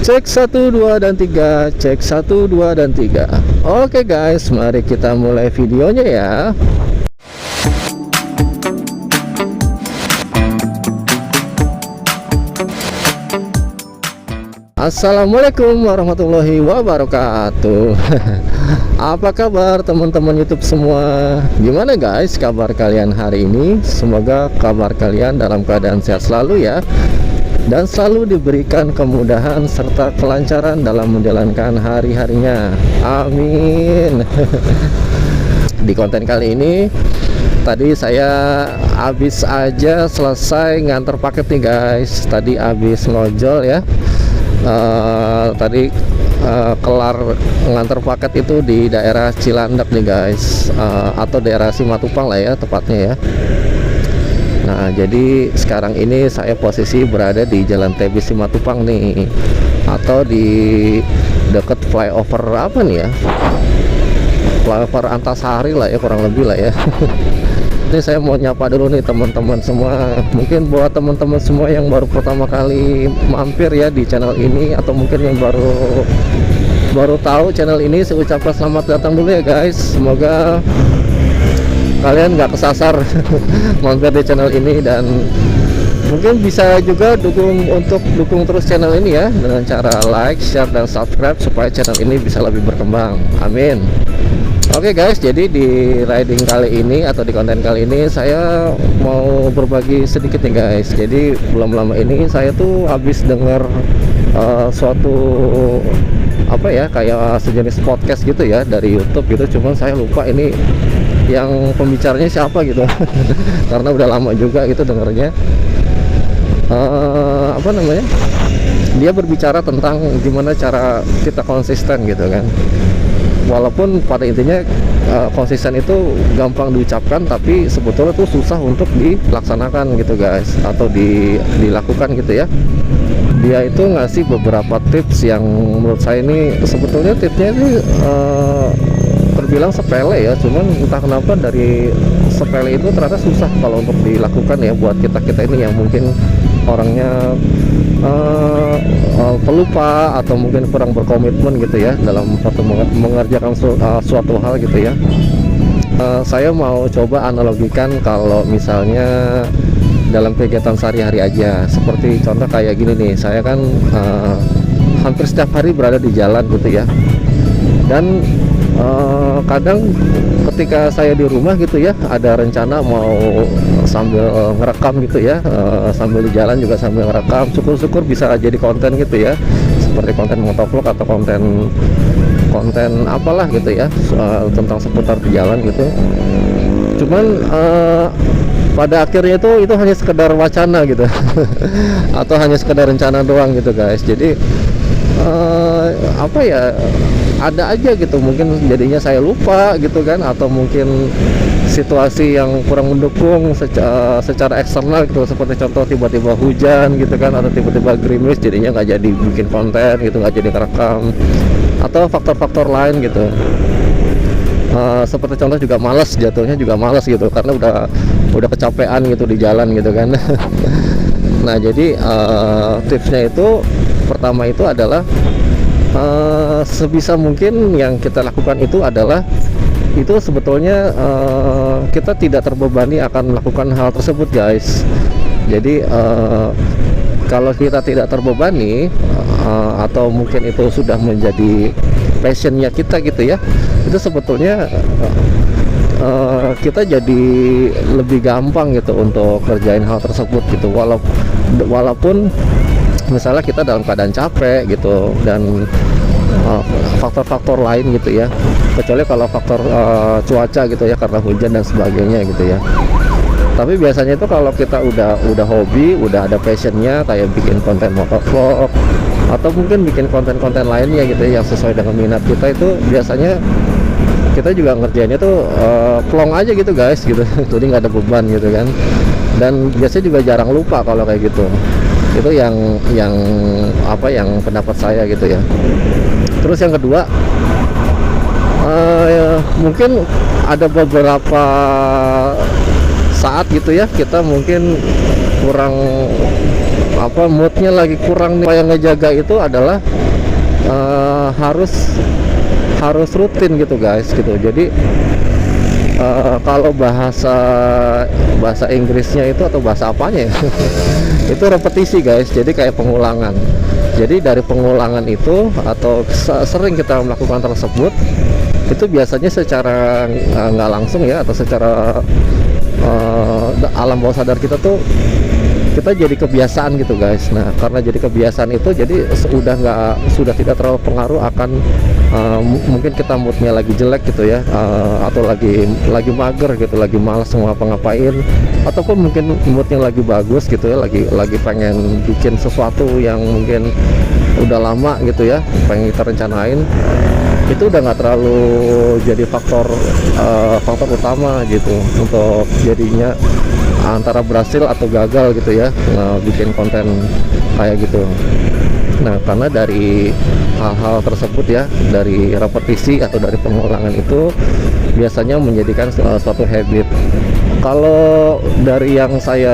Cek 1 2 dan 3, cek 1 2 dan 3. Oke guys, mari kita mulai videonya ya. Assalamualaikum warahmatullahi wabarakatuh. Apa kabar teman-teman YouTube semua? Gimana guys kabar kalian hari ini? Semoga kabar kalian dalam keadaan sehat selalu ya, dan selalu diberikan kemudahan serta kelancaran dalam menjalankan hari-harinya. Amin. Di konten kali ini, tadi saya habis aja selesai nganter paket nih guys. Tadi habis ngojol ya. Tadi kelar nganter paket itu di daerah Cilandak nih guys, atau daerah Simatupang lah ya tepatnya ya. Nah, jadi sekarang ini saya posisi berada di Jalan TB Simatupang nih, atau di dekat flyover apa nih ya, flyover Antasari lah ya, kurang lebih lah ya. Ini saya mau nyapa dulu nih teman-teman semua. Mungkin buat teman-teman semua yang baru pertama kali mampir ya di channel ini, atau mungkin yang baru tahu channel ini, saya ucapkan selamat datang dulu ya guys. Semoga kalian nggak kesasar mampir di channel ini, dan mungkin bisa juga dukung terus channel ini ya dengan cara like, share, dan subscribe supaya channel ini bisa lebih berkembang. Amin. Oke guys, jadi di riding kali ini atau di konten kali ini saya mau berbagi sedikit nih guys. Jadi belum lama ini saya tuh habis dengar suatu apa ya, kayak sejenis podcast gitu ya dari YouTube gitu. Cuman saya lupa ini yang pembicaranya siapa gitu. Karena udah lama juga gitu dengarnya. Apa namanya? Dia berbicara tentang gimana cara kita konsisten gitu kan. Walaupun pada intinya konsisten itu gampang diucapkan, tapi sebetulnya itu susah untuk dilaksanakan gitu guys, atau dilakukan gitu ya. Dia itu ngasih beberapa tips yang menurut saya ini sebetulnya tipsnya ini terbilang sepele ya, cuman entah kenapa dari sepele itu ternyata susah kalau untuk dilakukan ya buat kita ini yang mungkin orangnya pelupa atau mungkin kurang berkomitmen gitu ya dalam mengerjakan suatu hal gitu ya. Saya mau coba analogikan kalau misalnya dalam kegiatan sehari-hari aja, seperti contoh kayak gini nih. Saya kan hampir setiap hari berada di jalan gitu ya, dan kadang ketika saya di rumah gitu ya, ada rencana mau sambil ngerekam gitu ya, sambil di jalan juga sambil ngerekam, syukur-syukur bisa jadi konten gitu ya, seperti konten motovlog atau konten apalah gitu ya, tentang seputar di jalan gitu. Cuman pada akhirnya itu hanya sekedar wacana gitu. Atau hanya sekedar rencana doang gitu guys. Jadi apa ya, ada aja gitu, mungkin jadinya saya lupa gitu kan, atau mungkin situasi yang kurang mendukung secara eksternal gitu, seperti contoh tiba-tiba hujan gitu kan, atau tiba-tiba gerimis, jadinya nggak jadi bikin konten gitu, nggak jadi ngerekam, atau faktor-faktor lain gitu. Seperti contoh juga malas, jatuhnya juga malas gitu, karena udah kecapean gitu di jalan gitu kan. Nah, jadi tipsnya itu pertama itu adalah sebisa mungkin yang kita lakukan itu adalah itu sebetulnya kita tidak terbebani akan melakukan hal tersebut guys. Jadi kalau kita tidak terbebani atau mungkin itu sudah menjadi passionnya kita gitu ya, itu sebetulnya kita jadi lebih gampang gitu untuk kerjain hal tersebut gitu, walaupun misalnya kita dalam keadaan capek gitu, dan faktor-faktor lain gitu ya, kecuali kalau faktor cuaca gitu ya, karena hujan dan sebagainya gitu ya. Tapi biasanya itu kalau kita udah hobi, udah ada passionnya, kayak bikin konten motovlog atau mungkin bikin konten-konten lainnya gitu ya, yang sesuai dengan minat kita, itu biasanya kita juga ngerjainnya tuh plong aja gitu guys gitu. Jadi nggak ada beban gitu kan, dan biasanya juga jarang lupa kalau kayak gitu. Itu yang pendapat saya gitu ya. Terus yang kedua, mungkin ada beberapa saat gitu ya, kita mungkin kurang apa moodnya lagi kurang nih, yang ngejaga itu adalah harus rutin gitu guys gitu. Jadi kalau bahasa Inggrisnya itu atau bahasa apanya ya itu repetisi guys, jadi kayak pengulangan. Jadi dari pengulangan itu atau sering kita melakukan tersebut, itu biasanya secara nggak langsung ya, atau secara alam bawah sadar kita tuh kita jadi kebiasaan gitu guys. Nah karena jadi kebiasaan itu, jadi sudah tidak terlalu pengaruh akan mungkin kita moodnya lagi jelek gitu ya, atau lagi mager gitu, lagi malas mau ngapain, ataupun mungkin moodnya lagi bagus gitu ya, lagi pengen bikin sesuatu yang mungkin udah lama gitu ya, pengen kita rencanain, itu udah nggak terlalu jadi faktor utama gitu untuk jadinya antara berhasil atau gagal gitu ya bikin konten kayak gitu. Nah karena dari hal-hal tersebut ya, dari repetisi atau dari pengulangan itu biasanya menjadikan suatu habit. Kalau dari yang saya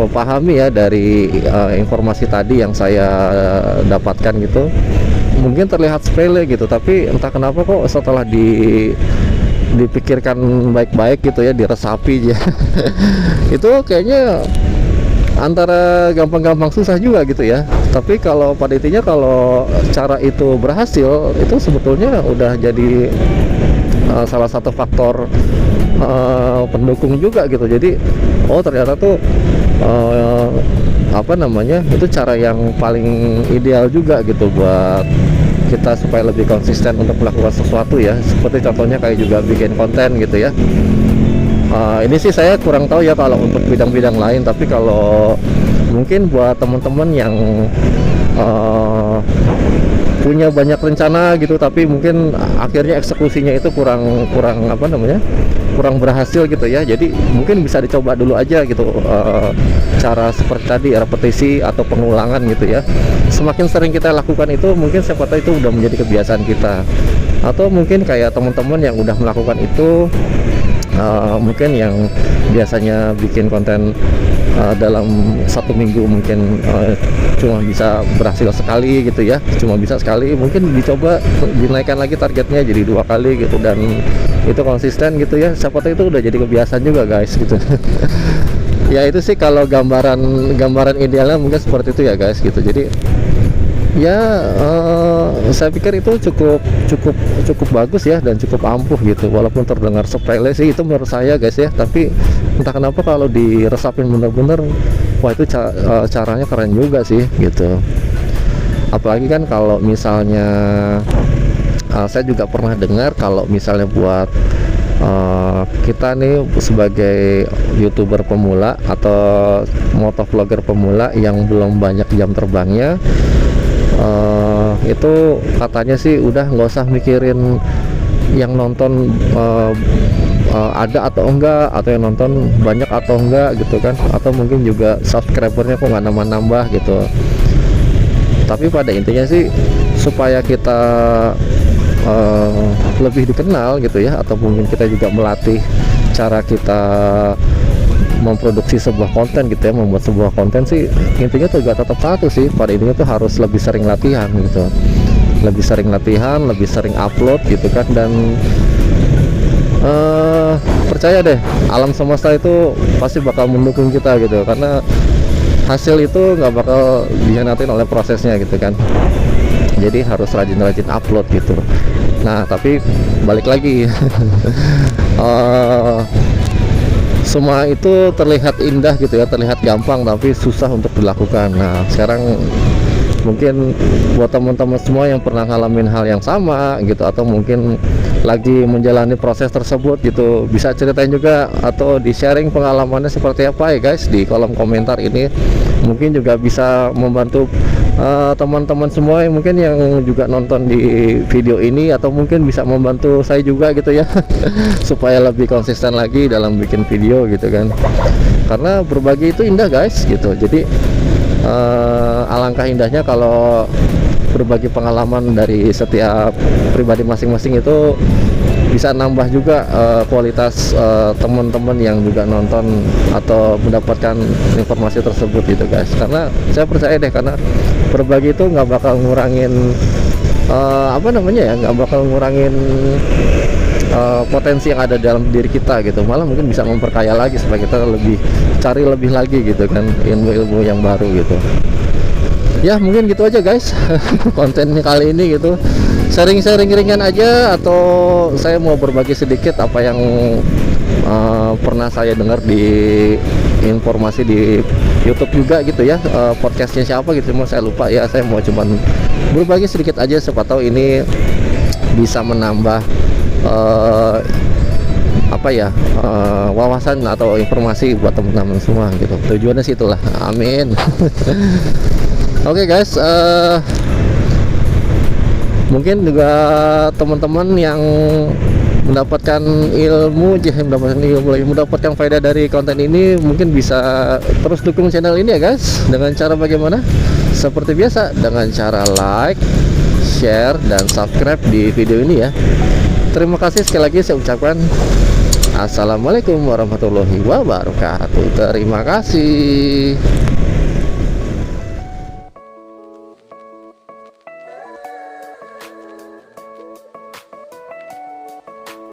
pahami ya, dari informasi tadi yang saya dapatkan gitu, mungkin terlihat sepele gitu, tapi entah kenapa kok setelah dipikirkan baik-baik gitu ya, diresapi ya itu kayaknya antara gampang-gampang susah juga gitu ya. Tapi kalau pada intinya kalau cara itu berhasil, itu sebetulnya udah jadi salah satu faktor pendukung juga gitu. Jadi ternyata tuh apa namanya, itu cara yang paling ideal juga gitu buat kita supaya lebih konsisten untuk melakukan sesuatu ya. Seperti contohnya kayak juga bikin konten gitu ya. Ini sih saya kurang tahu ya kalau untuk bidang-bidang lain, tapi kalau mungkin buat teman-teman yang punya banyak rencana gitu, tapi mungkin akhirnya eksekusinya itu kurang apa namanya, kurang berhasil gitu ya. Jadi mungkin bisa dicoba dulu aja gitu cara seperti tadi, repetisi atau pengulangan gitu ya. Semakin sering kita lakukan itu, mungkin siapa tahu itu udah menjadi kebiasaan kita. Atau mungkin kayak teman-teman yang udah melakukan itu, mungkin yang biasanya bikin konten dalam satu minggu mungkin cuma bisa berhasil sekali gitu ya, cuma bisa sekali, mungkin dicoba dinaikkan lagi targetnya jadi 2 kali gitu, dan itu konsisten gitu ya. Siapa tahu itu udah jadi kebiasaan juga guys gitu ya. Itu sih kalau gambaran idealnya mungkin seperti itu ya guys gitu. Jadi ya saya pikir itu cukup bagus ya, dan cukup ampuh gitu, walaupun terdengar sepele sih itu menurut saya guys ya. Tapi entah kenapa kalau diresapin bener-bener, wah itu caranya keren juga sih gitu. Apalagi kan kalau misalnya saya juga pernah dengar kalau misalnya buat kita nih sebagai YouTuber pemula atau motovlogger pemula yang belum banyak jam terbangnya, itu katanya sih udah nggak usah mikirin yang nonton ada atau enggak, atau yang nonton banyak atau enggak gitu kan, atau mungkin juga subscribernya kok nggak nambah-nambah gitu. Tapi pada intinya sih supaya kita lebih dikenal gitu ya, atau mungkin kita juga melatih cara kita memproduksi sebuah konten gitu ya, membuat sebuah konten sih, intinya tuh juga tetap satu sih, pada intinya tuh harus lebih sering latihan gitu, lebih sering latihan, lebih sering upload gitu kan. Dan percaya deh, alam semesta itu pasti bakal mendukung kita gitu, karena hasil itu nggak bakal dihianatin oleh prosesnya gitu kan. Jadi harus rajin-rajin upload gitu. Nah tapi balik lagi semua itu terlihat indah gitu ya, terlihat gampang, tapi susah untuk dilakukan. Nah sekarang mungkin buat teman-teman semua yang pernah ngalamin hal yang sama gitu, atau mungkin lagi menjalani proses tersebut gitu, bisa ceritain juga atau di sharing pengalamannya seperti apa ya guys di kolom komentar ini. Mungkin juga bisa membantu teman-teman semua yang mungkin yang juga nonton di video ini, atau mungkin bisa membantu saya juga gitu ya supaya lebih konsisten lagi dalam bikin video gitu kan. Karena berbagi itu indah guys gitu. Jadi alangkah indahnya kalau berbagi pengalaman dari setiap pribadi masing-masing itu bisa nambah juga kualitas teman-teman yang juga nonton atau mendapatkan informasi tersebut gitu guys. Karena saya percaya deh, karena berbagi itu nggak bakal ngurangin nggak bakal ngurangin potensi yang ada dalam diri kita gitu, malah mungkin bisa memperkaya lagi supaya kita cari lebih lagi gitu kan, ilmu-ilmu yang baru gitu. Ya mungkin gitu aja guys kontennya kali ini gitu, sharing-sharing ringan aja, atau saya mau berbagi sedikit apa yang pernah saya dengar di informasi di YouTube juga gitu ya. Podcastnya siapa gitu, mau saya lupa ya, saya mau cuman berbagi sedikit aja, siapa tahu ini bisa menambah wawasan atau informasi buat teman-teman semua gitu. Tujuannya sih itulah, amin. Oke guys, mungkin juga teman-teman yang mendapatkan mendapatkan faedah dari konten ini, mungkin bisa terus dukung channel ini ya guys. Dengan cara bagaimana? Seperti biasa, dengan cara like, share, dan subscribe di video ini ya. Terima kasih sekali lagi saya ucapkan assalamualaikum warahmatullahi wabarakatuh. Terima kasih.